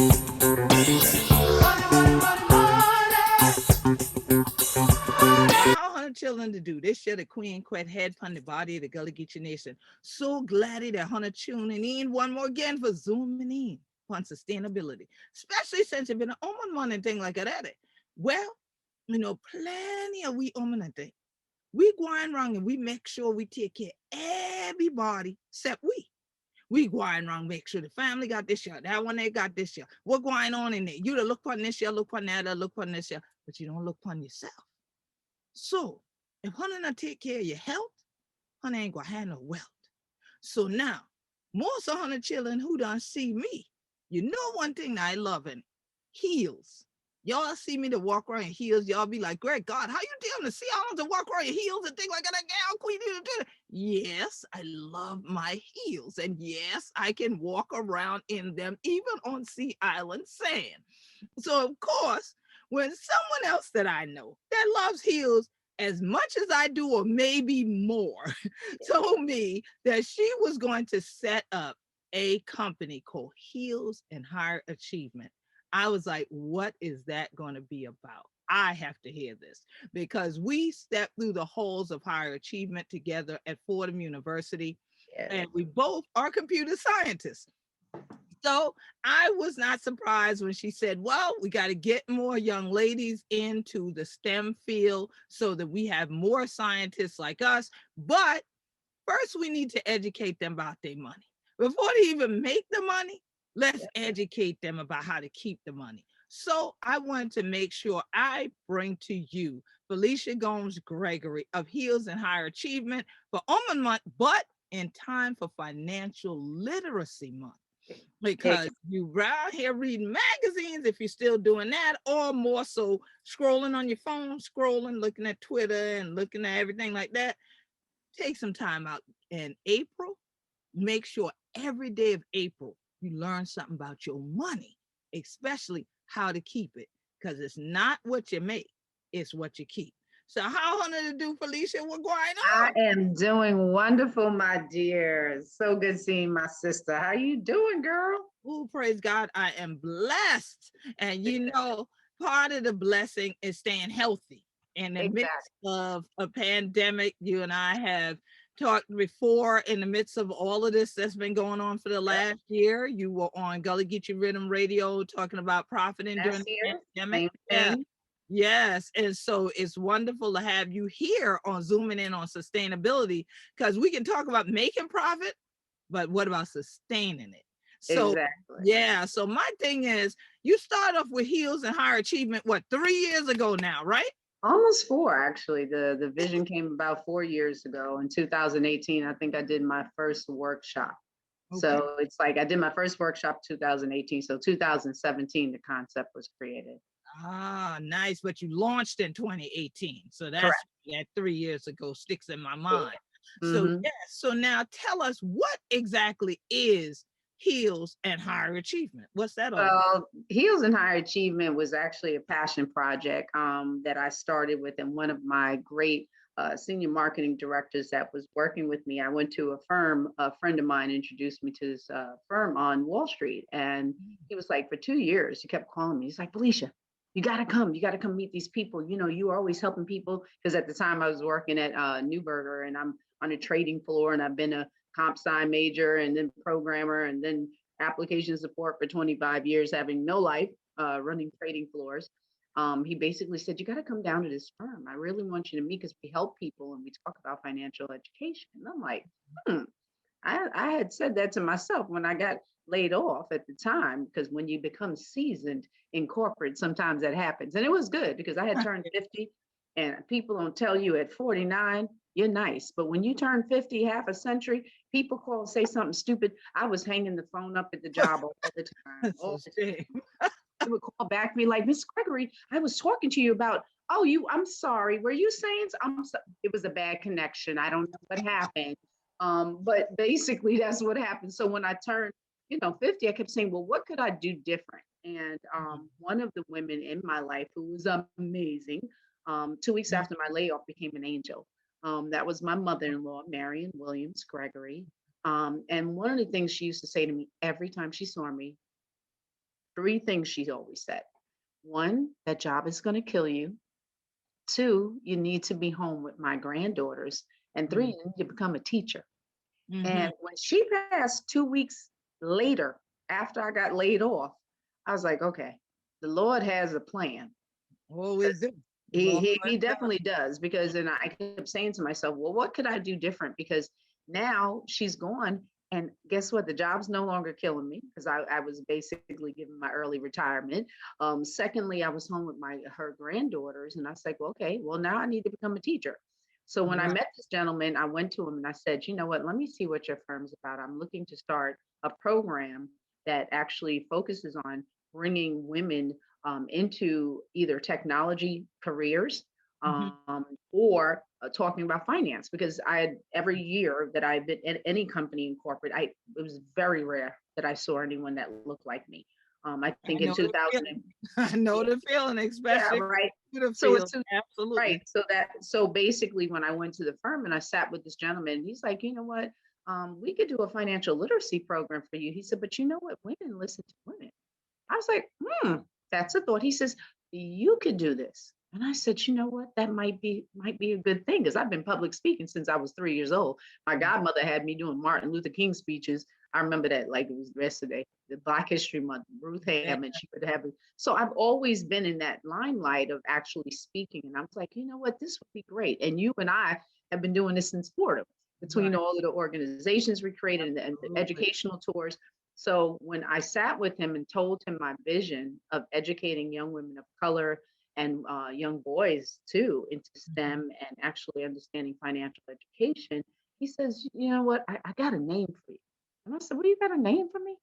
How her children to do this year, the Queen Quet head on the body of the Gullah Geechee Nation. So glad that Hunter tuning in one more again for zooming in on sustainability, especially since it's been an woman and thing like that. Well, plenty of we woman and thing. We going wrong and we make sure we take care of everybody except we. We going wrong, make sure the family got this year, that one they got this year. What going on in there? You to look on this year, look on that, look on this year, but you don't look on yourself. So if honey not take care of your health, honey ain't gonna have no wealth. So now, most of honey children who done see me, you know one thing that I love in heels. Y'all see me to walk around in heels, y'all be like, great God, how you dealing to see all to walk around in heels and things like that, gal queen? Yes, I love my heels. And yes, I can walk around in them, even on Sea Island sand. So of course, when someone else that I know that loves heels as much as I do, or maybe more, told me that she was going to set up a company called Heels and Higher Achievement, I was like, what is that going to be about? I have to hear this because we stepped through the halls of higher achievement together at Fordham University, and we both are computer scientists. So I was not surprised when she said, well, we got to get more young ladies into the STEM field so that we have more scientists like us. But first, we need to educate them about their money. Before they even make the money, let's educate them about how to keep the money. So I wanted to make sure I bring to you Felicia Gomes-Gregory of Heels and Higher Achievement for Almond Month, but in time for Financial Literacy Month. Because you around here reading magazines, if you're still doing that, or more so scrolling on your phone, scrolling, looking at Twitter and looking at everything like that, take some time out in April. Make sure every day of April you learn something about your money, especially how to keep it, because it's not what you make, it's what you keep. So how honey to do, Felicia? What going on? I am doing wonderful, my dear. So good seeing my sister. How you doing, girl? Oh, praise God, I am blessed. And part of the blessing is staying healthy in the midst of a pandemic. You and I have talked before in the midst of all of this that's been going on for the last year. You were on Gullah Geechee Rhythm Radio talking about profiting during the pandemic. Yeah. Yes. And so it's wonderful to have you here on Zooming In on Sustainability, because we can talk about making profit, but what about sustaining it? So yeah, so my thing is, you start off with Heels and Higher Achievement, what, 3 years ago now, right? Almost 4, actually. The vision came about 4 years ago. In 2018, I think I did my first workshop. Okay. So it's like I did my first workshop 2018. So 2017, the concept was created. Ah, nice. But you launched in 2018. So that's that 3 years ago sticks in my mind. So yes, so now tell us, what exactly is Heels and Higher Achievement? What's that all about? Well, Heels and Higher Achievement was actually a passion project that I started with, and one of my great senior marketing directors that was working with me. I went to a firm, a friend of mine introduced me to this firm on Wall Street, and he was like, for 2 years, he kept calling me. He's like, Felicia, you got to come meet these people. You are always helping people. Because at the time I was working at Newberger, and I'm on a trading floor, and I've been a comp sci major and then programmer and then application support for 25 years, having no life, running trading floors. He basically said, you got to come down to this firm. I really want you to meet, because we help people and we talk about financial education. And I'm like, I had said that to myself when I got laid off at the time, because when you become seasoned in corporate, sometimes that happens. And it was good because I had turned 50, and people don't tell you at 49, you're nice. But when you turn 50, half a century, people call, say something stupid. I was hanging the phone up at the job all the time. All the time. They would call back, be like, Miss Gregory, I was talking to you about, I'm sorry. Were you saying, it was a bad connection. I don't know what happened. But basically that's what happened. So when I turned, 50, I kept saying, well, what could I do different? And one of the women in my life who was amazing, 2 weeks after my layoff, became an angel. That was my mother-in-law, Marion Williams Gregory. And one of the things she used to say to me every time she saw me, three things she always said. One, that job is going to kill you. Two, you need to be home with my granddaughters. And three, you need to become a teacher. Mm-hmm. And when she passed 2 weeks later, after I got laid off, I was like, okay, the Lord has a plan. Always do. He, Lord, he he definitely does, because then I kept saying to myself, well, what could I do different? Because now she's gone, and guess what? The job's no longer killing me because I was basically given my early retirement. Secondly, I was home with her granddaughters, and I was like, well, okay, well, now I need to become a teacher. So when I right. met this gentleman, I went to him and I said, you know what? Let me see what your firm's about. I'm looking to start a program that actually focuses on bringing women into either technology careers, Mm-hmm. or talking about finance, because I had every year that I've been in any company in corporate, it was very rare that I saw anyone that looked like me. I I think in know the 2000, feeling. I know yeah, the feeling, yeah, especially right. the So field. it's Absolutely. right. So basically, when I went to the firm and I sat with this gentleman, he's like, you know what? We could do a financial literacy program for you. He said, but you know what? Women listen to women. I was like, that's a thought. He says, you could do this. And I said, you know what? That might be a good thing, because I've been public speaking since I was 3 years old. My godmother had me doing Martin Luther King speeches. I remember that like it was yesterday. The Black History Month, Ruth Yeah. Hammond, she would have it. So I've always been in that limelight of actually speaking. And I was like, you know what? This would be great. And you and I have been doing this in Florida, between Right. all of the organizations we created and the Absolutely. educational tours. So when I sat with him and told him my vision of educating young women of color and young boys too into Mhm. STEM and actually understanding financial education, he says, you know what, I got a name for you. And I said, well, you got a name for me?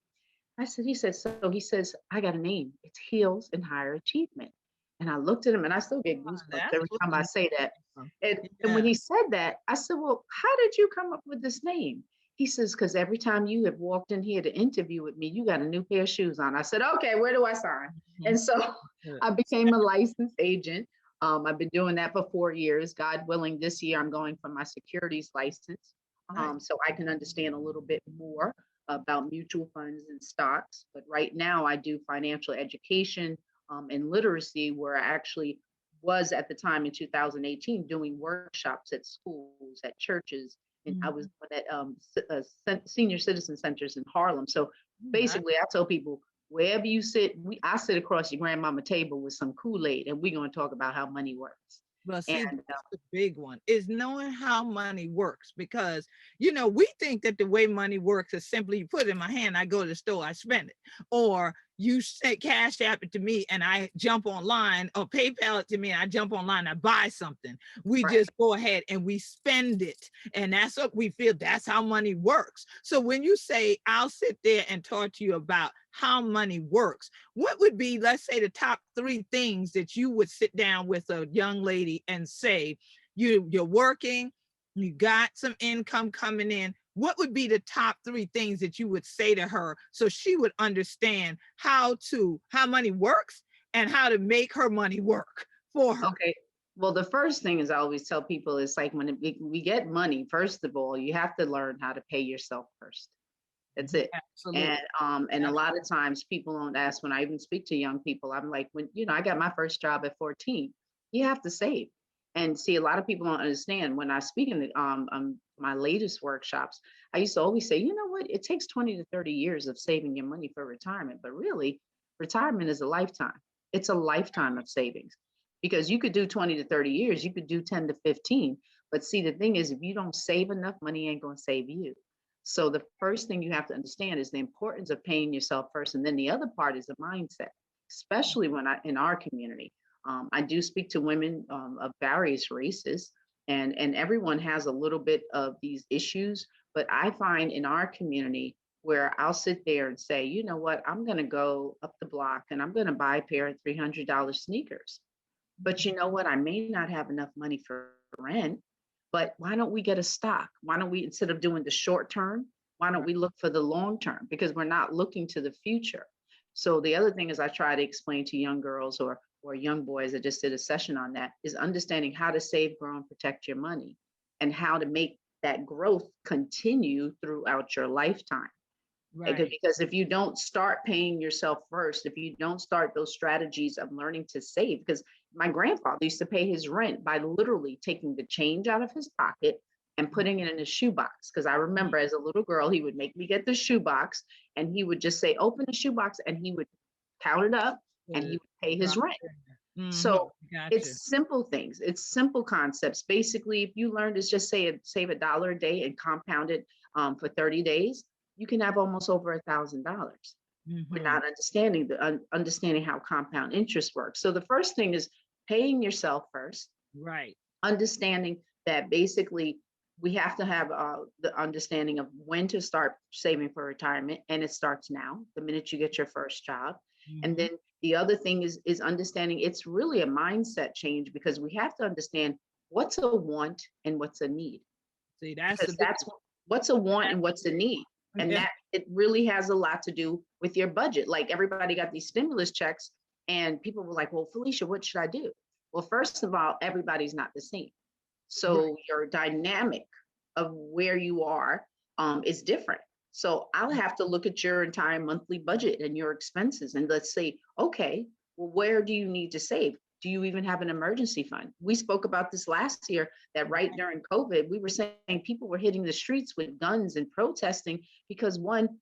He says, I got a name. It's Heels in Higher Achievement. And I looked at him and I still get goosebumps That's every what time I you say that. know. And when Yeah. he said that, I said, well, how did you come up with this name? He says, because every time you have walked in here to interview with me, you got a new pair of shoes on. I said, okay, where do I sign? Mhm. And so Good. I became a licensed agent. I've been doing that for 4 years. God willing, this year I'm going for my securities license, Nice. so I can understand a little bit more about mutual funds and stocks. But right now, I do financial education and literacy, where I actually was at the time in 2018 doing workshops at schools, at churches, and I was Mhm. at senior citizen centers in Harlem. So Nice. basically, I tell people, wherever you sit, I sit across your grandmama table with some Kool-Aid, and we're going to talk about how money works. But And see, that's the big one is knowing how money works because, we think that the way money works is simply you put it in my hand, I go to the store, I spend it. Or you say cash app it to me and I jump online or PayPal it to me and I jump online, I buy something. We right, just go ahead and we spend it. And that's what we feel that's how money works. So when you say, I'll sit there and talk to you about how money works, what would be, let's say, the top three things that you would sit down with a young lady and say, you're working, you got some income coming in. What would be the top three things that you would say to her so she would understand how money works and how to make her money work for her? okay. Well, the first thing is I always tell people is like when we get money, first of all, you have to learn how to pay yourself first. That's it. Absolutely. And a lot of times people don't ask. When I even speak to young people, I'm like, when I got my first job at 14, you have to save. And see, a lot of people don't understand. When I speak in my latest workshops, I used to always say, you know what, it takes 20 to 30 years of saving your money for retirement, but really, retirement is a lifetime. It's a lifetime of savings, because you could do 20 to 30 years, you could do 10 to 15. But see, the thing is, if you don't save enough, money ain't going to save you. So the first thing you have to understand is the importance of paying yourself first, and then the other part is the mindset, especially when in our community. I do speak to women of various races, and everyone has a little bit of these issues. But I find in our community where I'll sit there and say, you know what, I'm going to go up the block and I'm going to buy a pair of $300 sneakers. But you know what? I may not have enough money for rent, but why don't we get a stock? Why don't we, instead of doing the short term, why don't Right. we look for the long term? Because we're not looking to the future. So the other thing is I try to explain to young girls or young boys, I just did a session on that, is understanding how to save, grow, and protect your money, and how to make that growth continue throughout your lifetime. Right. Because if you don't start paying yourself first, if you don't start those strategies of learning to save, because my grandfather used to pay his rent by literally taking the change out of his pocket and putting it in his shoebox. Because I remember as a little girl, he would make me get the shoebox and he would just say, open the shoebox, and he would count it up and he Good. would pay his Drop rent. it in there. So Gotcha. it's simple things, it's simple concepts. Basically, if you learn to just save $1 a day and compound it for 30 days, you can have almost over $1,000 Hmm. without understanding how compound interest works. So the first thing is paying yourself first, Right. understanding that basically we have to have the understanding of when to start saving for retirement, and it starts now, the minute you get your first job. And Hmm. then the other thing is understanding it's really a mindset change, because we have to understand what's a want and what's a need, See, that's the because big that's one. what's a want and That's what's the a big need. one. And Yeah. that it really has a lot to do with your budget. Like everybody got these stimulus checks, and people were like, well, Felicia, what should I do? Well, first of all, everybody's not the same. Right. So your dynamic of where you are is different. So I'll have to look at your entire monthly budget and your expenses, and let's say, okay, well, where do you need to save? Do you even have an emergency fund? We spoke about this last year, that right during COVID, we were saying people were hitting the streets with guns and protesting because, one,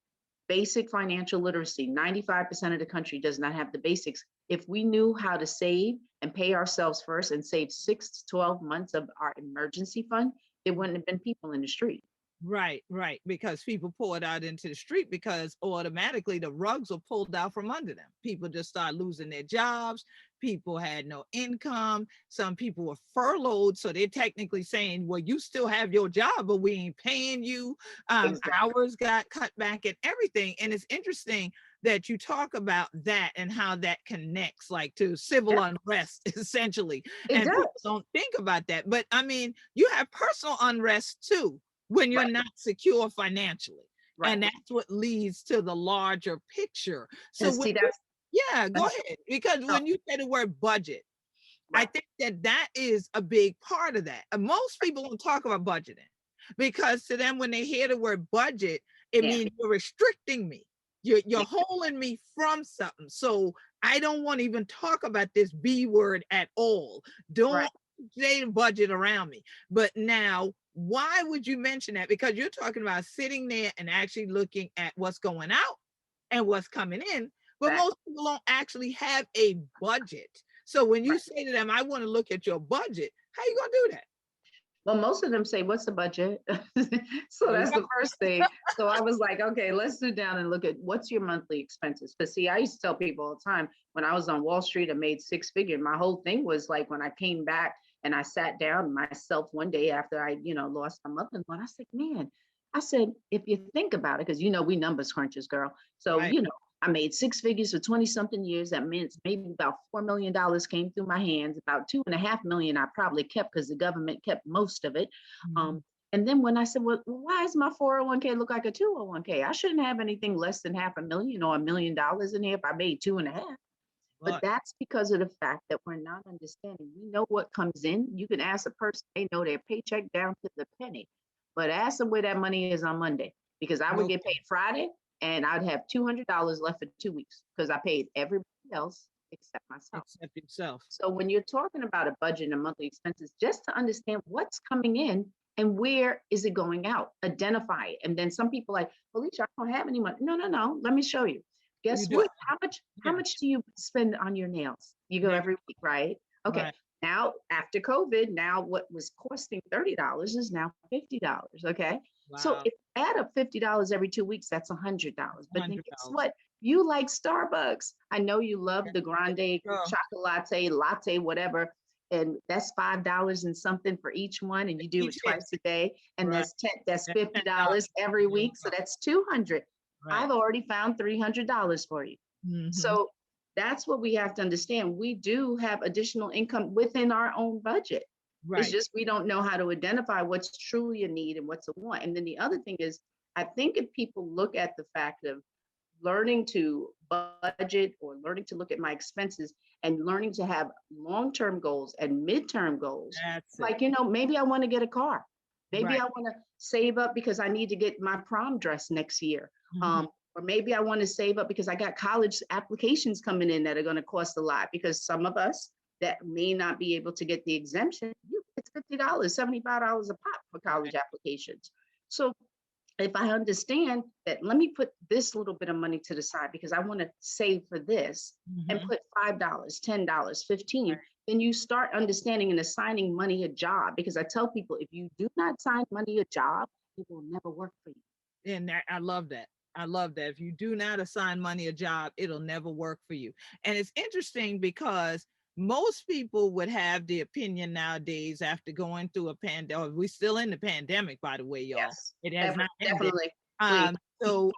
basic financial literacy, 95% of the country does not have the basics. If we knew how to save and pay ourselves first and save 6 to 12 months of our emergency fund, there wouldn't have been people in the street. Right, right. Because people pour it out into the street because automatically the rugs were pulled out from under them. People just start losing their jobs. People had no income. Some people were furloughed. So they're technically saying, well, you still have your job, but we ain't paying you. Exactly. Hours got cut back and everything. And it's interesting that you talk about that and how that connects like to civil Yeah, unrest essentially. it And people does. don't think about that. But I mean, you have personal unrest too when you're Right, not secure financially. right. And that's what leads to the larger picture. So And when see, you, that's yeah, go uh, ahead. Because no, when you say the word budget, I right. think that that is a big part of that. And most people don't talk about budgeting because to them, when they hear the word budget, it Yeah, means you're restricting me. You're yeah, holding me from something. So I don't want to even talk about this B word at all. right. Don't say the budget around me. But now, why would you mention that? Because you're talking about sitting there and actually looking at what's going out and what's coming in. But Exactly. most people don't actually have a budget. So when you Right. say to them, I want to look at your budget, how you gonna do that? Well, most of them say, what's the budget? So There you that's go. the first thing. So I was like, okay, let's sit down and look at what's your monthly expenses. Because see, I used to tell people all the time when I was on Wall Street, I made six figure. My whole thing was like when I came back and I sat down myself one day after I, lost my mother-in-law, I said, man, I said, if you think about it, because we numbers crunchers, girl. So, Right. I made six figures for 20 something years. That means maybe about $4 million came through my hands. About 2.5 million I probably kept because the government kept most of it. Mhm. Um, and then when I said, well, why does my 401k look like a 201k? I shouldn't have anything less than 500,000 or $1 million in here if I made 2.5. But But that's because of the fact that we're not understanding. We know what comes in. You can ask a person, they know their paycheck down to the penny. But ask them where that money is on Monday, because I would get okay, paid Friday and I'd have $200 left for 2 weeks because I paid everybody else except myself. accept yourself. So when you're talking about a budget and monthly expenses, just to understand what's coming in and where is it going out, identify it. And then some people like, Felicia, I don't have any money. No, no, no. Let me show you. You Guess do. what? How Yeah. much do you spend on your nails? You go There every week, right? you Okay. right. Now after COVID, now what was costing $30 is now $50. Okay. So Wow. if you add up $50 every 2 weeks, that's $100. But then guess $100. what? You like Starbucks. I know you Yeah. love the grande Girl, chocolate, latte, whatever. And that's $5 and something for each one. And you do it each hit. twice a day. And Right. that's That's $10. $50 every There you week. So go. that's 200. Right. I've already found $300 for you. Hmm. So that's what we have to understand. We do have additional income within our own budget. It's Right. just we don't know how to identify what's truly a need and what's a want. And then the other thing is, I think if people look at the fact of learning to budget or learning to look at my expenses and learning to have long-term goals and midterm goals, That's it. like, maybe I want to get a car. Maybe Right. I want to save up because I need to get my prom dress next year. Hmm. Or maybe I want to save up because I got college applications coming in that are going to cost a lot, because some of us that may not be able to get the exemption, it's $50, $75 a pop for college applications. So if I understand that, let me put this little bit of money to the side because I want to save for this, and Mhm. put $5, $10, 15, then you start understanding and assigning money a job. Because I tell people, if you do not assign money a job, it will never work for you. And that, I love that. I love that. If you do not assign money a job, it'll never work for you. And it's interesting because most people would have the opinion nowadays after going through a pandemic. We're still in the pandemic, by the way, y'all. Yes, It has not ended. definitely. Please. So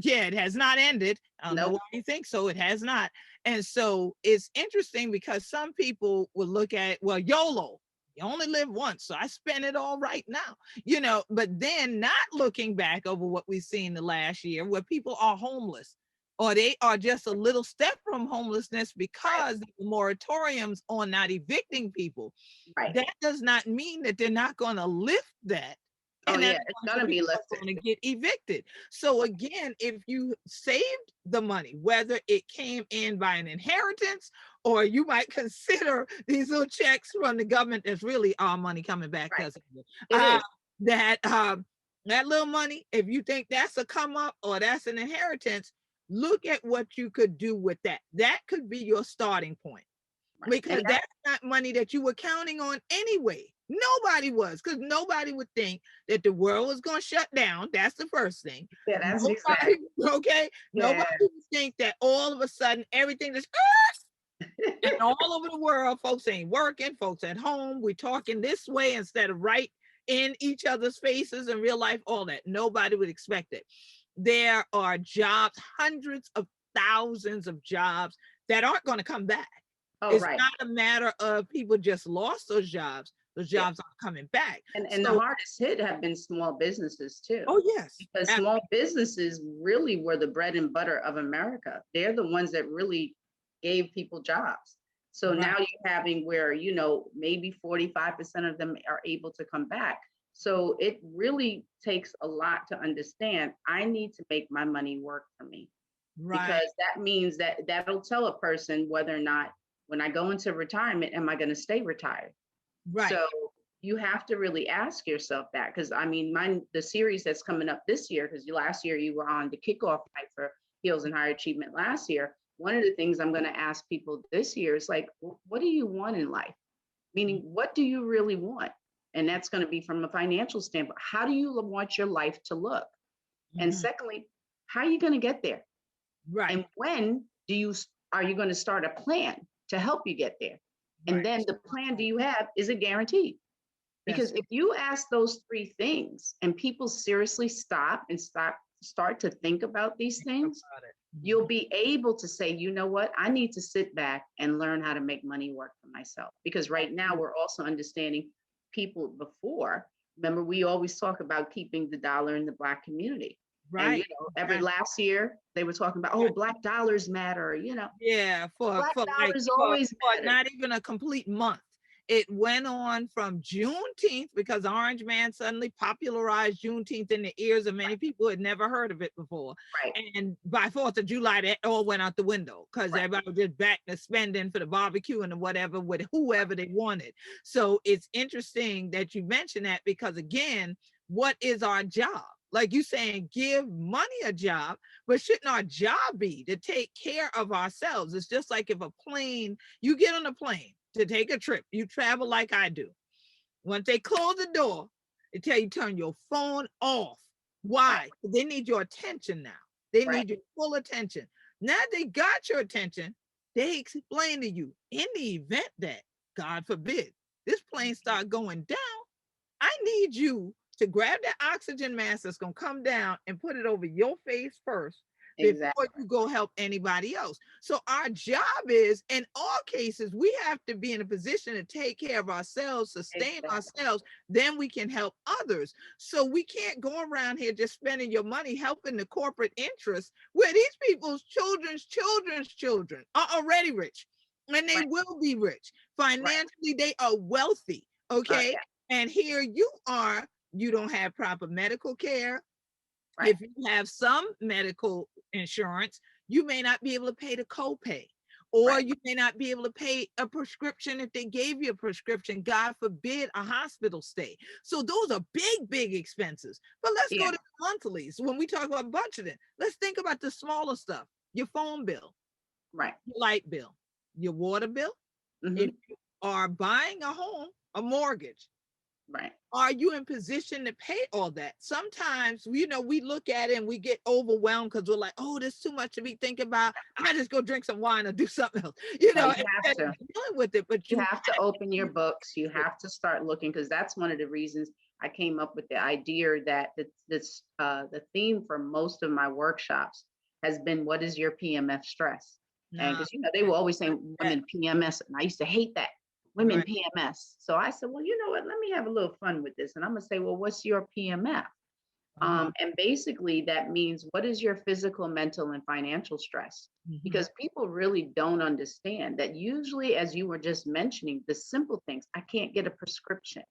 yeah, it has not ended. I don't know Nope. why you think so. It has not. And so it's interesting because some people will look at, well, YOLO. You only live once, so I spend it all right now, but then not looking back over what we've seen the last year where people are homeless or they are just a little step from homelessness because the moratoriums on not evicting people. Right. That does not mean that they're not going to lift that Oh and that yeah, a it's bunch of gonna be people are lifted. going to get evicted. So again, if you saved the money, whether it came in by an inheritance or you might consider these little checks from the government, that's really our money coming back Right. to us. It Uh, is. that that little money, if you think that's a come up or that's an inheritance, look at what you could do with that. That could be your starting point Right. because And that, that's not money that you were counting on anyway. Nobody was, because nobody would think that the world was going to shut down. That's the first thing. yeah, that's Nobody, exactly. okay? Yeah. Nobody would think that all of a sudden everything is and all over the world, folks ain't working, folks at home. We're talking this way instead of right in each other's faces in real life, all that. Nobody would expect it. There are jobs, hundreds of thousands of jobs that aren't going to come back. Oh, It's right. not a matter of people just lost those jobs. Those Yeah. jobs aren't coming back. And the So, hardest hit have been small businesses too, oh yes, because small businesses really were the bread and butter of America. They're the ones that really gave people jobs. So right, now you're having where, maybe 45% of them are able to come back. So it really takes a lot to understand. I need to make my money work for me, right, because that means that that'll tell a person whether or not, when I go into retirement, am I going to stay retired? right. So you have to really ask yourself that, because I mean, the series that's coming up this year, because last year you were on the kickoff night for Heels and Higher Achievement last year. One of the things I'm going to ask people this year is like, what do you want in life? Meaning, what do you really want? And that's going to be from a financial standpoint. How do you want your life to look? And Mhm. secondly, how are you going to get there? Right, And when are you going to start a plan to help you get there? And right. then the plan do you have, is it guaranteed? That's Because if you ask those three things and people seriously start to think about these things, about it. you'll be able to say, you know what, I need to sit back and learn how to make money work for myself. Because right now we're also understanding people before. Remember, we always talk about keeping the dollar in the Black community. And Right. every Right. last year they were talking about, oh, Black dollars matter. Yeah, Black for like dollars always for mattered. not even a complete month. It went on from Juneteenth because Orange Man suddenly popularized Juneteenth in the ears of many people who had never heard of it before. Right, And by 4th of July, that all went out the window because right, everybody was just back to spending for the barbecue and whatever with whoever they wanted. So it's interesting that you mentioned that because again, what is our job? Like you saying, give money a job, but shouldn't our job be to take care of ourselves? It's just like if a plane, you get on a plane to take a trip, you travel like I do. Once they close the door, they tell you turn your phone off. right, Why? They need your attention now. They right. need your full attention. Now they got your attention. They explain to you in the event that, God forbid, this plane start going down, I need you to grab that oxygen mask that's going to come down and put it over your face first before Exactly. you go help anybody else. So our job is, in all cases, we have to be in a position to take care of ourselves, sustain Exactly. ourselves, then we can help others. So we can't go around here just spending your money helping the corporate interests where these people's children's children are already rich and they Right. will be rich. Right. Financially, they are wealthy. Okay. Yeah. And here you are, you don't have proper medical care. Right. If you have some medical insurance, you may not be able to pay the copay, or Right. you may not be able to pay a prescription if they gave you a prescription, God forbid, a hospital stay. So those are big, big expenses. But let's go Yeah. to monthlies. When we talk about budgeting, let's think about the smaller stuff: your phone bill, Right. your light bill, your water bill. If Hmm. you are buying a home, a mortgage, Right. are you in position to pay all that? Sometimes, we look at it and we get overwhelmed because we're like, oh, there's too much to be thinking about. I might just go drink some wine or do something else, No, you have instead to. of dealing with it. But You you have to have open your to books. You do it. have to start looking, because that's one of the reasons I came up with the idea that the theme for most of my workshops has been, what is your PMF stress? And Nah, because they will always say yeah, women PMS, and I used to hate that, women right. PMS. So I said, well, you know what? Let me have a little fun with this, and I'm gonna say, well, what's your PMF? Uh-huh. And basically, that means, what is your physical, mental, and financial stress? Mhm. Because people really don't understand that usually, as you were just mentioning, the simple things: I can't get a prescription,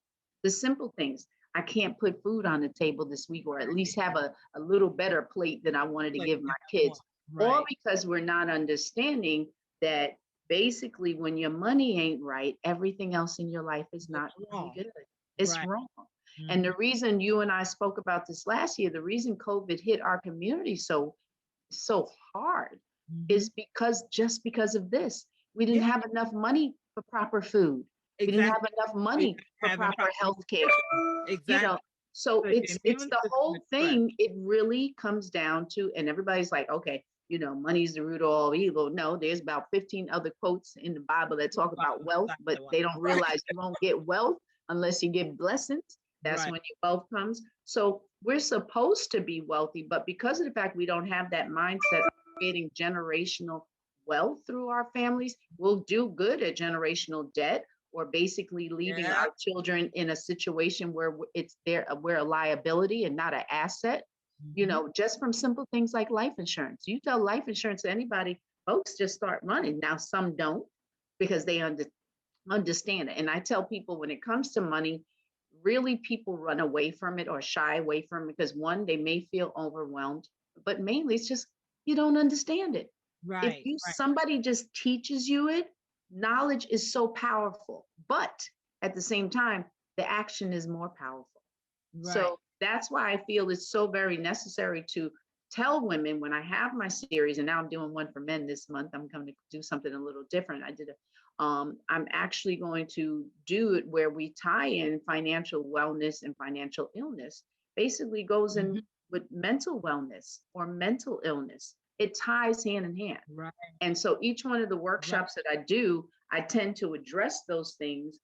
the simple things: I can't put food on the table this week, or at least have a little better plate than I wanted to Like, give my yeah, kids, all right. because we're not understanding that basically, when your money ain't right, everything else in your life is not It's gonna be wrong. good. It's Right. wrong. And Mhm. the reason you and I spoke about this last year, the reason COVID hit our community so hard, Mhm. is because of this. We Yeah, didn't have enough money for proper food. We didn't have exactly. enough We money for having proper proper health care. nutrition. You know, Exactly. so So your it's immune the system whole is stressed. thing. It really comes down to, and everybody's like, okay, money's the root of all evil. No, there's about 15 other quotes in the Bible that talk about wealth, but they don't Right. realize you won't get wealth unless you get blessings. That's Right. when your wealth comes. So we're supposed to be wealthy, but because of the fact we don't have that mindset of creating generational wealth through our families, we'll do good at generational debt, or basically leaving Yeah. our children in a situation where we're a liability and not an asset. Mhm. Just from simple things like life insurance. You tell life insurance to anybody, folks just start running. Now some don't, because they understand it. And I tell people, when it comes to money, really people run away from it or shy away from it because, one, they may feel overwhelmed, but mainly it's just you don't understand it. If Right. you Right. somebody just teaches you it, knowledge is so powerful, but at the same time, the action is more powerful. Right. So that's why I feel it's so very necessary to tell women, when I have my series, and now I'm doing one for men this month. I'm going to do something a little different. I'm actually going to do it where we tie in financial wellness and financial illness. Basically goes in Mhm. with mental wellness or mental illness. It ties hand in hand. Right. And so each one of the Right. workshops that I do, I tend to address those things,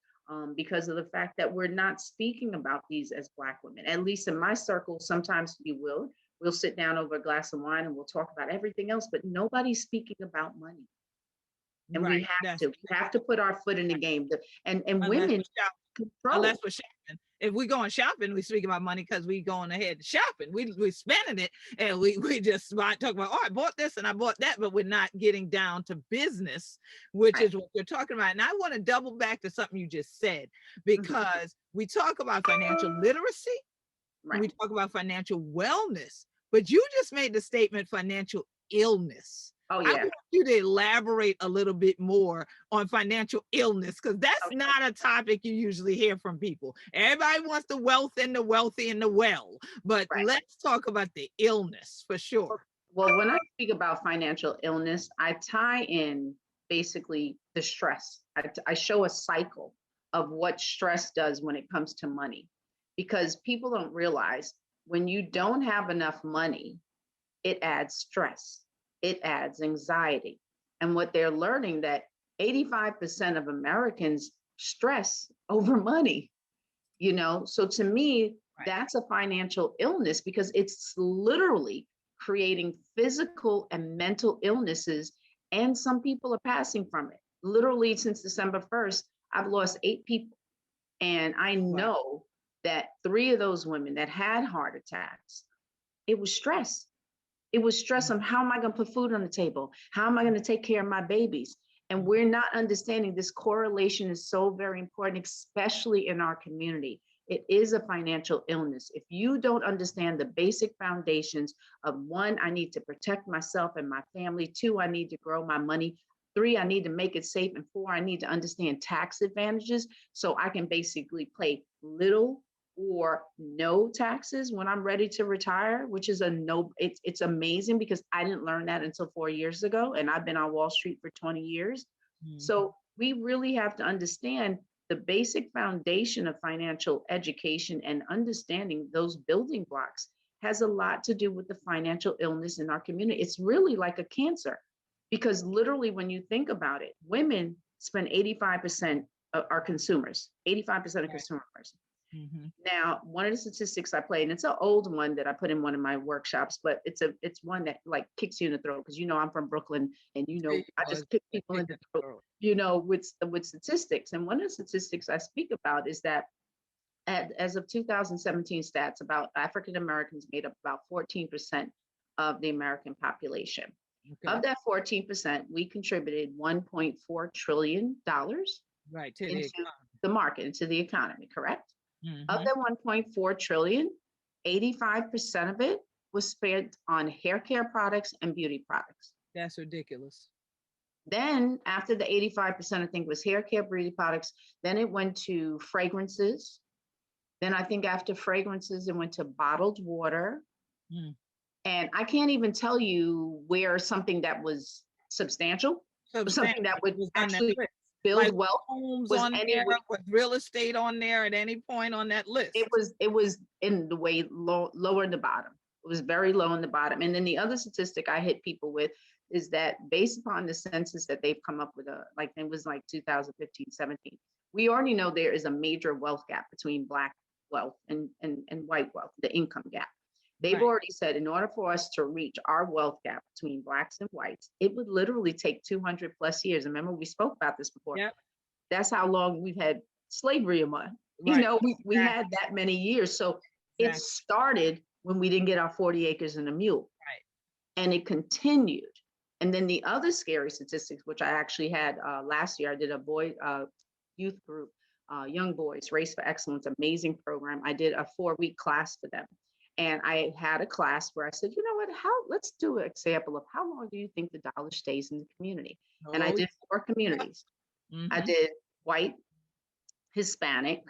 because of the fact that we're not speaking about these as Black women. At least in my circle, sometimes we will. We'll sit down over a glass of wine and we'll talk about everything else, but nobody's speaking about money. And we Right. have That's to. We have to put our foot in the right. game. And Unless women we're shopping. Unless control. we're shopping. If we going shopping, we speak about money because we going ahead shopping. We spending it, and we just talk about, oh, I bought this and I bought that, but we're not getting down to business, which Right. is what you're talking about. And I want to double back to something you just said, Mhm. because we talk about financial literacy and Right. we talk about financial wellness, but you just made the statement financial illness. Oh I yeah. want you to elaborate a little bit more on financial illness, because that's Okay. not a topic you usually hear from people. Everybody wants the wealth and the wealthy and the well, but Right. let's talk about the illness for Well, sure. well, when I speak about financial illness, I tie in basically the stress. I show a cycle of what stress does when it comes to money, because people don't realize, when you don't have enough money, it adds stress, it adds anxiety. And what they're learning, that 85% of Americans stress over money. So to me, Right. that's a financial illness, because it's literally creating physical and mental illnesses, and some people are passing from it. Literally, since December 1st, I've lost 8 people, and I Wow. know that 3 of those women that had heart attacks, it was stress. It was stress on, how am I going to put food on the table? How am I going to take care of my babies? And we're not understanding this correlation is so very important, especially in our community. It is a financial illness. If you don't understand the basic foundations of one, I need to protect myself and my family. Two, I need to grow my money. Three, I need to make it safe. And four, I need to understand tax advantages so I can basically pay little or no taxes when I'm ready to retire, which is a no, it's amazing because I didn't learn that until 4 years ago. And I've been on Wall Street for 20 years. Mhm. So we really have to understand the basic foundation of financial education, and understanding those building blocks has a lot to do with the financial illness in our community. It's really like a cancer because literally, when you think about it, women spend 85% of our consumers, 85% of Right. consumers. Mhm. Now, one of the statistics I play, and it's an old one that I put in one of my workshops, but it's one that like kicks you in the throat because I'm from Brooklyn, and It I was just kick a people kick in the in the throat, throat. with statistics. And one of the statistics I speak about is that as of 2017 stats, about African Americans made up about 14% of the American population. Okay. Of that 14%, we contributed $1.4 trillion Right to the into economy. the market, into the economy, correct? Of Mhm. that 1.4 trillion, 85% of it was spent on hair care products and beauty products. That's ridiculous. Then after the 85%, I think was hair care, beauty products, then it went to fragrances. Then I think after fragrances, it went to bottled water. Mm. And I can't even tell you where something that was substantial, something that Substantial would was on that actually list. build Like wealth homes was on there, anywhere. with real estate on there at any point on that It list. was it was in the way lower in the bottom. It was very low in the bottom. And then the other statistic I hit people with is that based upon the census that they've come up with, like it was like 2015, 17, we already know there is a major wealth gap between Black wealth and white wealth, the income gap. They've Right. already said in order for us to reach our wealth gap between Blacks and whites, it would literally take 200 plus years. Remember, we spoke about this before. Yep. That's how long we've had slavery among. Right. We had Exactly. that many years. So it Exactly. started when we didn't get our 40 acres and a mule, Right. and it continued. And then the other scary statistics, which I actually had last year, I did a youth group, young boys, Race for Excellence, amazing program. I did a 4-week class for them. And I had a class where I said, you know what, let's do an example of how long do you think the dollar stays in the community? And I Oh, did 4 communities. I mm-hmm. did white, Hispanic,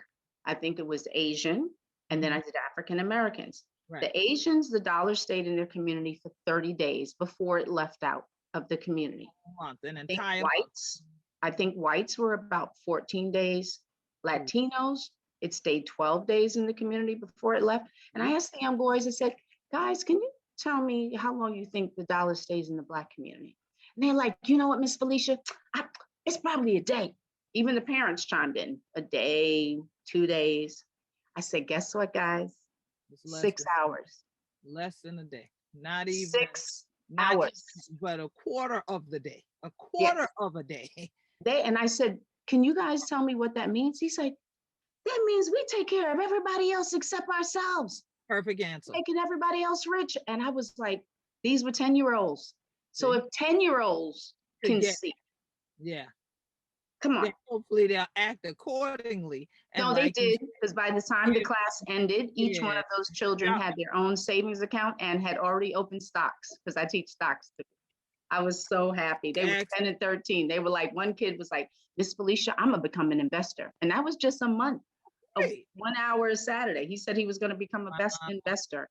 I think it was Asian, and then Mm-hmm. I did African Americans. Right. The Asians, the dollar stayed in their community for 30 days before it left out of the community. Month, an I think entire month. whites, I think whites were about 14 days. Ooh. Latinos, it stayed 12 days in the community before it left. And I asked the young boys, I said, guys, can you tell me how long you think the dollar stays in the Black community? And they're like, you know what, Miss Felicia, it's probably a day. Even the parents chimed in, a day, 2 days. I said, guess what, guys? It's 6 hours. less than a day. Not even, Six not even, hours. but a quarter of the day. A quarter Yes. of a day. And I said, can you guys tell me what that means? He said, that means we take care of everybody else except ourselves, Perfect answer. making everybody else rich. And I was like, these were 10-year-olds. So See? if 10-year-olds To can get, see, yeah. come Then on. hopefully they'll act accordingly. And No, they like you did, because by the time the said, class ended, each one yeah. of those children Yeah. had their own savings account and had already opened stocks, because I teach stocks too. I was so happy. They were 10 and 13. They were like, one kid was like, Miss Felicia, I'm gonna become an investor. And that was just a month, of Great. 1 hour a Saturday. He said he was gonna become a best investor.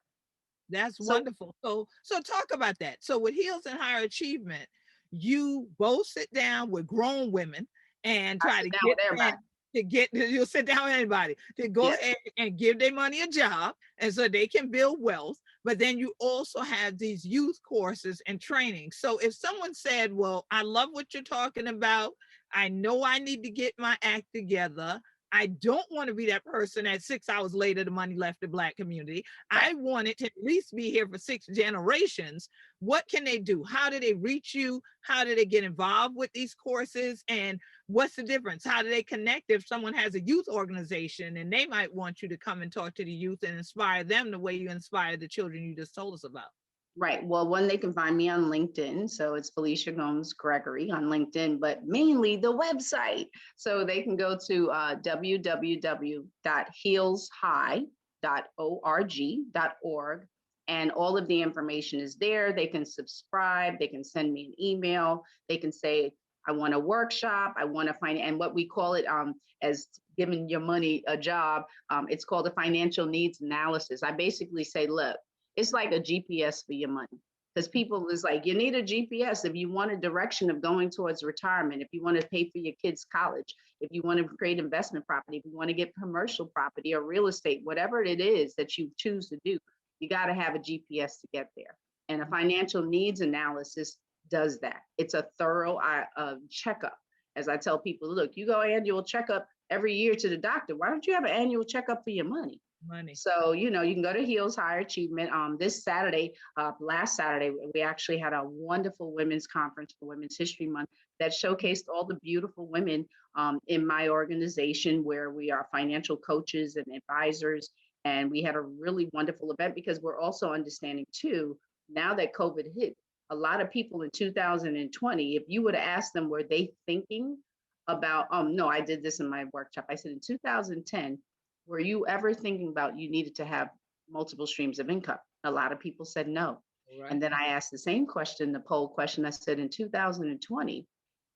That's So wonderful. So talk about that. So with Heels and Higher Achievement, you both sit down with grown women and I try sit to down get with them everybody. to get you'll sit down with anybody to go Yes. ahead and give their money a job and so they can build wealth. But then you also have these youth courses and training. So if someone said, well, I love what you're talking about, I know I need to get my act together. I don't want to be that person at 6 hours later, the money left the Black community. Right. I want it to at least be here for 6 generations. What can they do? How do they reach you? How do they get involved with these courses? And what's the difference? How do they connect if someone has a youth organization and they might want you to come and talk to the youth and inspire them the way you inspired the children you just told us about? Right. Well, one, they can find me on LinkedIn. So it's Felicia Gomes-Gregory on LinkedIn, but mainly the website. So they can go to www.heelshigh.org. And all of the information is there. They can subscribe. They can send me an email. They can say, I want a workshop. I want to find, and what we call it as giving your money a job, it's called a financial needs analysis. I basically say, look, it's like a GPS for your money. Because people is like, you need a GPS if you want a direction of going towards retirement, if you want to pay for your kids' college, if you want to create investment property, if you want to get commercial property or real estate, whatever it is that you choose to do, you got to have a GPS to get there. And a financial needs analysis does that. It's a thorough checkup. As I tell people, look, you go annual checkup every year to the doctor. Why don't you have an annual checkup for your money? Money. So, you know, you can go to Heels Higher Achievement. This Saturday, last Saturday, we actually had a wonderful women's conference for Women's History Month that showcased all the beautiful women in my organization, where we are financial coaches and advisors. And we had a really wonderful event because we're also understanding too, now that COVID hit, a lot of people in 2020, if you would have asked them, were they thinking about, no, I did this in my workshop. I said in 2010, were you ever thinking about you needed to have multiple streams of income? A lot of people said no. Right. And then I asked the same question, the poll question. I said, in 2020,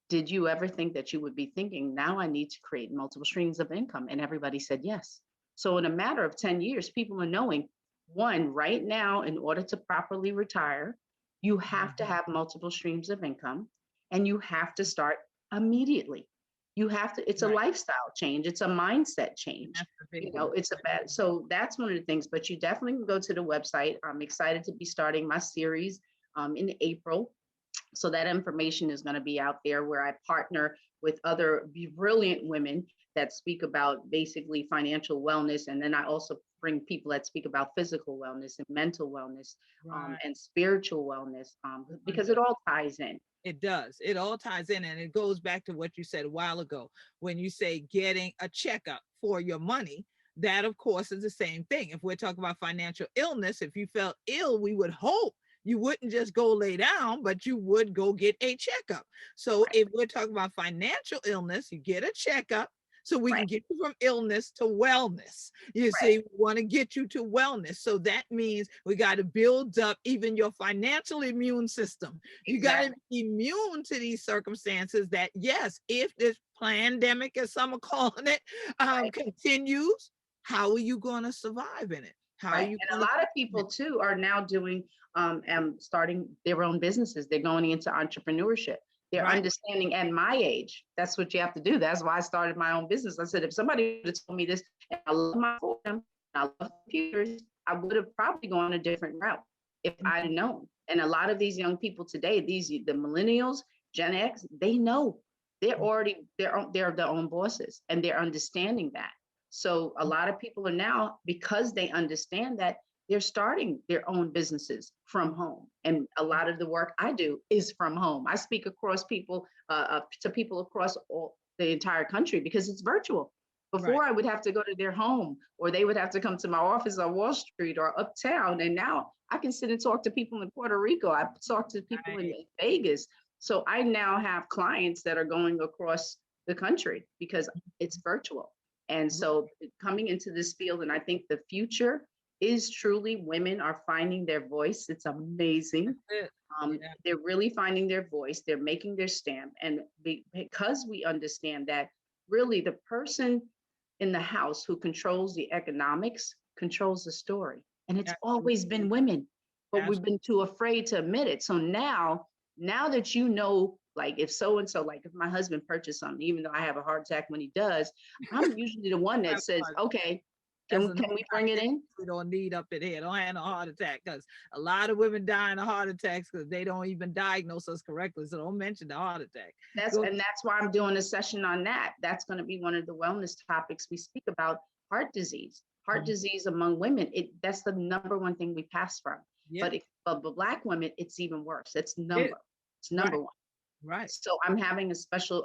did you ever think that you would be thinking, now I need to create multiple streams of income? And everybody said yes. So in a matter of 10 years, people are knowing, one, right now, in order to properly retire, you have to have multiple streams of income, and you have to start immediately. You have to, it's a Right. lifestyle change. It's a mindset change. That's the big You know, one. it's a bad, so that's one of the things, but you definitely can go to the website. I'm excited to be starting my series in April. So that information is going to be out there, where I partner with other brilliant women that speak about basically financial wellness. And then I also bring people that speak about physical wellness and mental wellness Right. and spiritual wellness, because it all ties in. It does. It all ties in, and it goes back to what you said a while ago when you say getting a checkup for your money. That, of course, is the same thing. If we're talking about financial illness, if you felt ill, we would hope you wouldn't just go lay down, but you would go get a checkup. So Right. if we're talking about financial illness, you get a checkup so we can Right. get you from illness to wellness. You Right. see, we want to get you to wellness. So that means we got to build up even your financial immune system. You got to Exactly. be immune to these circumstances that, yes, if this pandemic, as some are calling it, Right. continues, how are you going to survive in it? How are Right. you And a going to lot of people too are now doing starting their own businesses. They're going into entrepreneurship. They're right? understanding at my age, that's what you have to do. That's why I started my own business. I said, if somebody would have told me this, and I love my program, I love computers, I would have probably gone a different route if I'd Mhm. known. And a lot of these young people today, the millennials, Gen X, they know they're already they're their own bosses, and they're understanding that. So a lot of people are now, because they understand that, they're starting their own businesses from home. And a lot of the work I do is from home. I speak across people, to people across all the entire country, because it's virtual. Right. Before, I would have to go to their home, or they would have to come to my office on Wall Street or uptown. And now I can sit and talk to people in Puerto Rico. I talk to people in Right. Vegas. So I now have clients that are going across the country because it's virtual. And so coming into this field, and I think the future is truly women are finding their voice. It's amazing. That's it. Yeah. They're really finding their voice. They're making their stamp. And because we understand that really the person in the house who controls the economics controls the story. And it's always Absolutely. been women, but we've Absolutely. been too afraid to admit it. So now that you know, like if so and so, like if my husband purchased something, even though I have a heart attack when he does, I'm usually the one that says, okay, That's can, another can we bring it in? we don't need up in here. Don't have no heart attack, because a lot of women die in a heart attacks because they don't even diagnose us correctly. So don't mention the heart attack. Go. That's why I'm doing a session on that. That's going to be one of the wellness topics we speak about: heart disease. Heart Mhm. disease among women, that's the number one thing we pass from. Yep. But Black women, it's even worse. It, It's right. number one. Right. So I'm having a special,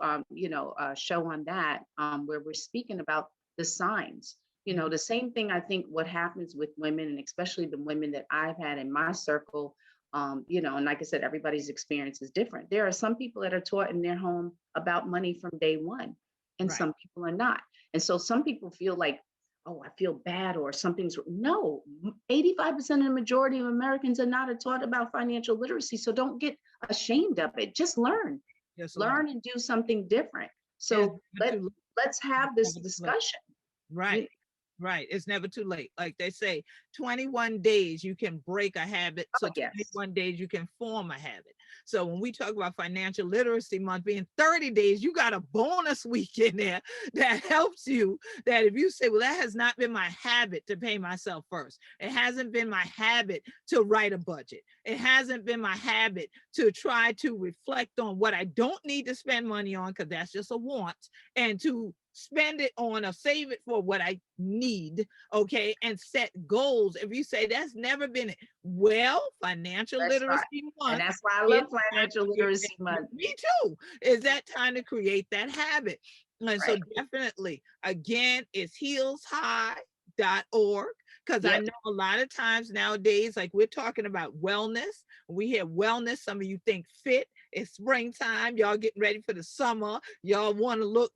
show on that, where we're speaking about the signs. You know, Mhm. the same thing. I think what happens with women, and especially the women that I've had in my circle, And like I said, everybody's experience is different. There are some people that are taught in their home about money from day one, and Right. some people are not. And so some people feel like, oh, I feel bad or something's no. 85% of the majority of Americans are not taught about financial literacy. So don't get ashamed of it. Just learn, Just learn. learn and do something different. It's So never too let's late. have this Never too late. discussion. You, Right. Right. It's never too late. Like they say, 21 days you can break a habit. So oh yes, 21 days you can form a habit. So when we talk about financial literacy month being 30 days, you got a bonus week in there that helps you. That if you say, well, that has not been my habit to pay myself first. It hasn't been my habit to write a budget. It hasn't been my habit to try to reflect on what I don't need to spend money on, because that's just a want, and to spend it on or save it for what I need, okay, and set goals. If you say that's never been it, well, financial that's right. literacy And month that's why I is love time financial to literacy month. me too, is that time to create that habit. And so Right. definitely, again, it's heelshigh.org, because I Yep. know a lot of times nowadays, like we're talking about wellness, we hear wellness, some of you think fit. It's springtime, y'all getting ready for the summer, y'all want to look,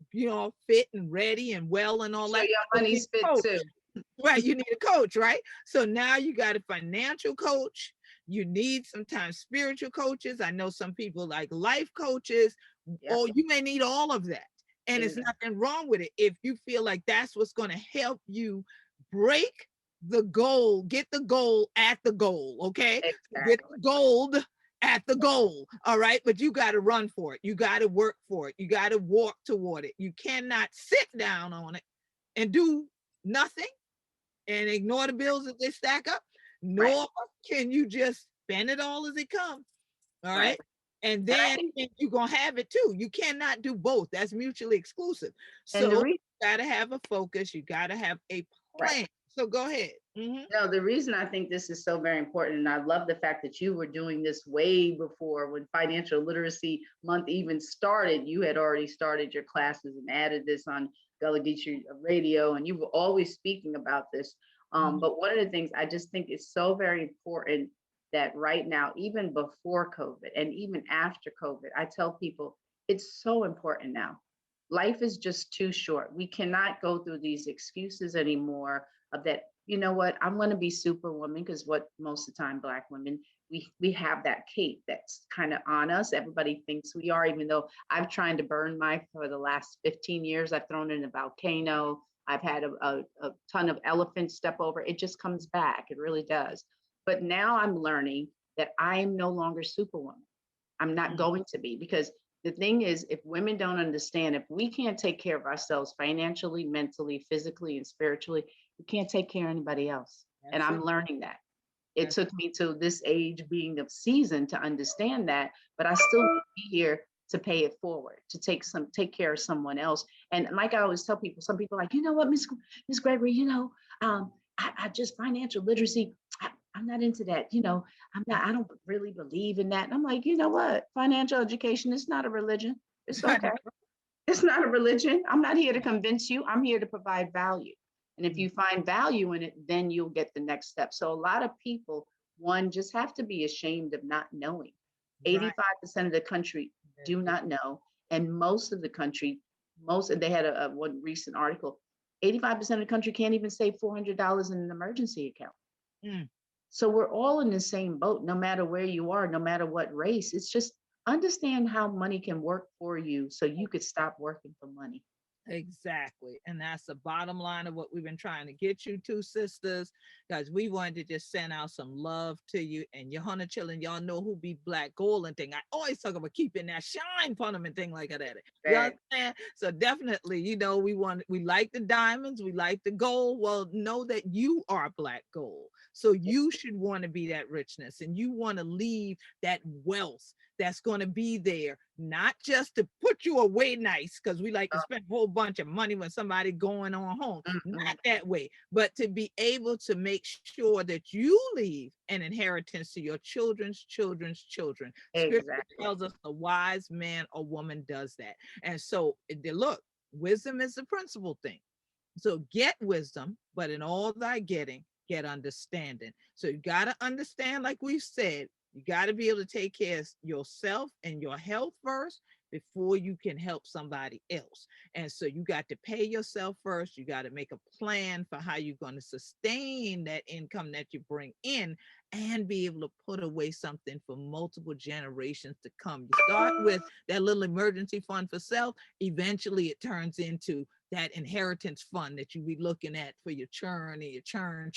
fit and ready and well and Make all sure that. your So you need money's a fit too. coach, right? You need a coach, right? So now you got a financial coach. You need sometimes spiritual coaches. I know some people like life coaches, Yep. or you may need all of that. And it's Exactly. nothing wrong with it if you feel like that's what's going to help you break the goal, get the goal at the goal, okay? Get Exactly. the gold at the goal, all right? But you got to run for it. You got to work for it. You got to walk toward it. You cannot sit down on it and do nothing and ignore the bills as they stack up, Right. nor can you just spend it all as it comes, all Right. right? And And I then think, you're going to have it too. You cannot do both. That's mutually exclusive. and the So reason, you got to have a focus. You got to have a right. plan. So go ahead. Mhm. No, the reason I think this is so very important, and I love the fact that you were doing this way before when financial literacy month even started. You had already started your classes and added this on Gullah Geechee radio, and you were always speaking about this. Mhm. But one of the things I just think is so very important that right now, even before COVID and even after COVID, I tell people it's so important now. Life is just too short. We cannot go through these excuses anymore of that, you know what, I'm going to be superwoman, because what most of the time Black women, we have that cape that's kind of on us. Everybody thinks we are, even though I've tried to burn my for the last 15 years. I've thrown in a volcano. I've had a ton of elephants step over. It just comes back. It really does. But now I'm learning that I am no longer superwoman. I'm not Mhm. going to be, because the thing is, if women don't understand, if we can't take care of ourselves financially, mentally, physically, and spiritually, we can't take care of anybody else. And That's I'm it. learning that. It That's took me to this age being of season to understand that, but I still need to be here to pay it forward, to take care of someone else. And like I always tell people, some people are like, you know what, Miss Gregory, I just financial literacy. I'm not into that. I don't really believe in that. And I'm like, you know what? Financial education is not a religion. It's okay. It's not a religion. I'm not here to convince you. I'm here to provide value. And if you find value in it, then you'll get the next step. So a lot of people, one, just have to be ashamed of not knowing. Right. 85% of the country do not know. And most of the country, and they had a one recent article, 85% of the country can't even save $400 in an emergency account. Mm. So we're all in the same boat, no matter where you are, no matter what race. It's just understand how money can work for you so you could stop working for money. Exactly. And that's the bottom line of what we've been trying to get you to, sisters, because we wanted to just send out some love to you and your hunter children. Y'all know who be Black Gold and thing. I always talk about keeping that shine on and thing like that. You Right. understand? So definitely, we like the diamonds, we like the gold. Well, know that you are Black Gold. So you should want to be that richness and you want to leave that wealth that's going to be there, not just to put you away nice, because we like to spend a whole bunch of money when somebody going on home. Mhm. Not that way, but to be able to make sure that you leave an inheritance to your children's children's children. Scripture Exactly. tells us a wise man or woman does that. And so, look, wisdom is the principal thing. So get wisdom, but in all thy getting, get understanding. So you got to understand, like we've said, You got to be able to take care of yourself and your health first before you can help somebody else. And so you got to pay yourself first. You got to make a plan for how you're going to sustain that income that you bring in and be able to put away something for multiple generations to come. You start with that little emergency fund for self. Eventually, it turns into that inheritance fund that you be looking at for your churn and your churn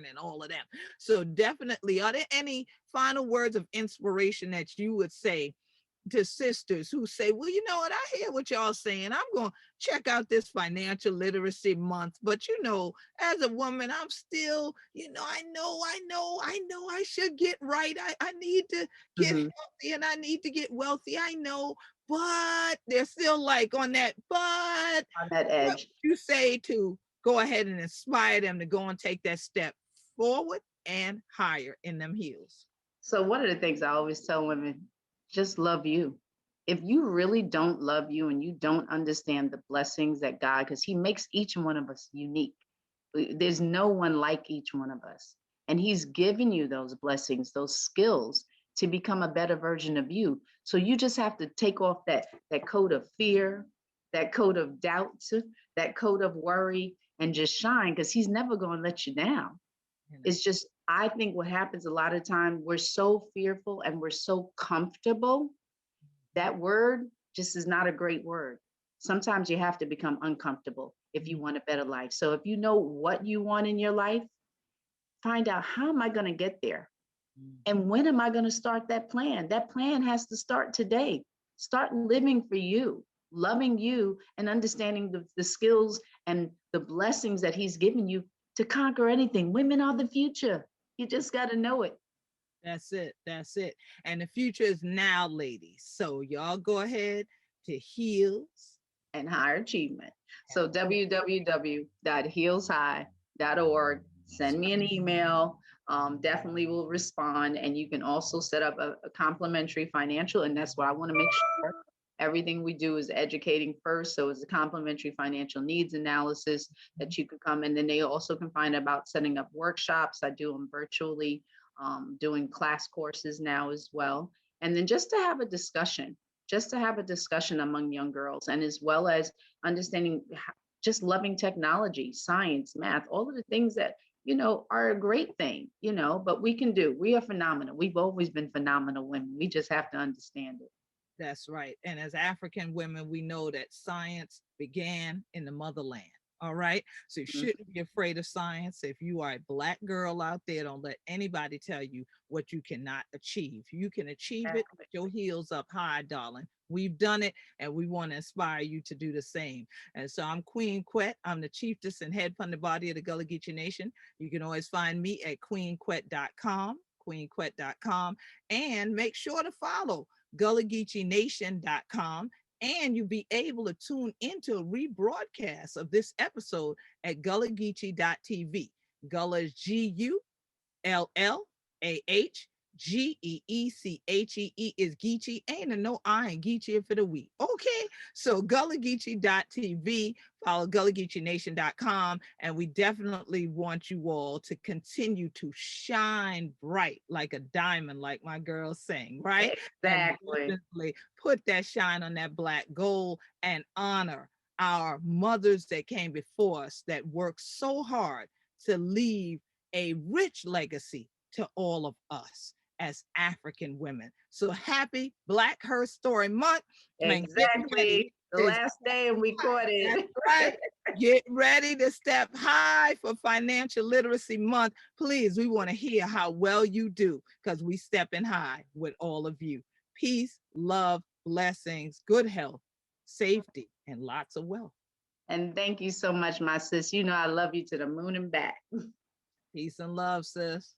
and all of that. So definitely, are there any final words of inspiration that you would say to sisters who say, well, you know what, I hear what y'all saying. I'm going to check out this financial literacy month. But, as a woman, I'm still, I know I should get right. I need to get Mhm. healthy and I need to get wealthy. I know, but they're still like on that, but On that what edge. would you say to go ahead and inspire them to go and take that step forward and higher in them heels? So one of the things I always tell women, just love you. If you really don't love you and you don't understand the blessings that God, because He makes each one of us unique. There's no one like each one of us. And He's given you those blessings, those skills to become a better version of you. So you just have to take off that coat of fear, that coat of doubt, that coat of worry, and just shine because He's never going to let you down. You know, It's just, I think what happens a lot of time, we're so fearful and we're so comfortable. That word just is not a great word. Sometimes you have to become uncomfortable if you want a better life. So if you know what you want in your life, find out, how am I going to get there? Mhm. And when am I going to start that plan? That plan has to start today. Start living for you, loving you, and understanding the skills and the blessings that He's given you to conquer anything. Women are the future. You just got to know it. That's it. That's it. And the future is now, ladies. So y'all go ahead to heels. And higher achievement. And So www.healshigh.org. Send me an email. Definitely will respond. And you can also set up a complimentary financial. And that's what I want to make sure. Everything we do is educating first. So it's a complimentary financial needs analysis that you can come. And then they also can find about setting up workshops. I do them virtually, doing class courses now as well. And then just to have a discussion among young girls, and as well as understanding, just loving technology, science, math, all of the things that are a great thing, but we are phenomenal. We've always been phenomenal women. We just have to understand it. that's right. And as African women, we know that science began in the motherland. All right. So you Mhm. shouldn't be afraid of science. If you are a Black girl out there, don't let anybody tell you what you cannot achieve. You can achieve it with your heels up high, darling. We've done it and we want to inspire you to do the same. And so I'm Queen Quet. I'm the chiefess and head from the body of the Gullah Geechee Nation. You can always find me at queenquet.com, queenquet.com, and make sure to follow GullahGeecheeNation.com, and you'll be able to tune into a rebroadcast of this episode at GullahGeechee.tv. Gullah is GullahGeechee is Geechee. Ain't a no I in Geechee for the week. Okay. So GullahGeechee.tv, follow GullahGeecheeNation.com. And we definitely want you all to continue to shine bright like a diamond, like my girls saying, right? And Exactly. definitely put that shine on that Black gold and honor our mothers that came before us that worked so hard to leave a rich legacy to all of us as African women. So happy Black Her Story Month and get ready. Exactly. The To last day and we caught That's it. right. Get ready to step high for Financial Literacy Month. Please, we want to hear how well you do because we stepping high with all of you. Peace, love, blessings, good health, safety, and lots of wealth. And thank you so much, my sis. I love you to the moon and back. Peace and love, sis.